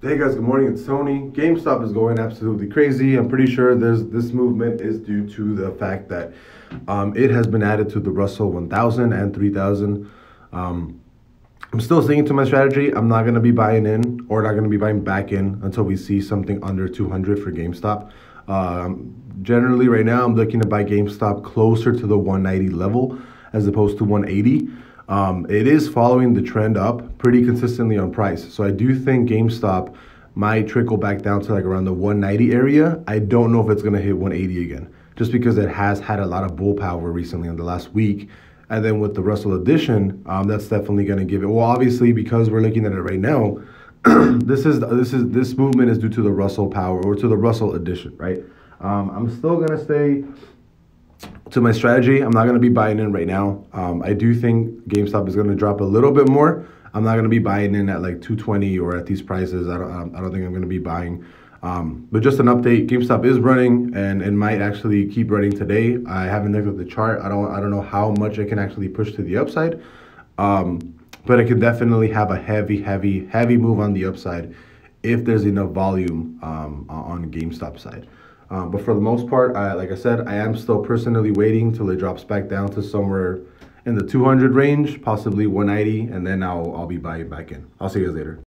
Hey guys, good morning. It's Tony. GameStop is going absolutely crazy. I'm pretty sure this movement is due to the fact that it has been added to the Russell 1000 and 3000. Um, I'm still sticking to my strategy. I'm not going to be buying in or not going to be buying back in until we see something under 200 for GameStop. Generally, right now, I'm looking to buy GameStop closer to the 190 level as opposed to 180. It is following the trend up pretty consistently on price. So I do think GameStop might trickle back down to like around the 190 area. I don't know if it's going to hit 180 again, just because it has had a lot of bull power recently in the last week. And then with the Russell edition, that's definitely going to give it. Well, obviously, because we're looking at it right now, this movement is due to the Russell power or to the Russell edition, right? I'm still going to stay to my strategy. I'm not going to be buying in right now. I do think GameStop is going to drop a little bit more. I'm not going to be buying in at like 220 or at these prices. I don't think I'm going to be buying. But just an update, GameStop is running and might actually keep running today. I haven't looked at the chart. I don't know how much it can actually push to the upside. But it could definitely have a heavy move on the upside if there's enough volume on GameStop side. But for the most part, like I said, I am still personally waiting till it drops back down to somewhere in the 200 range, possibly 190, and then I'll be buying back in. I'll see you guys later.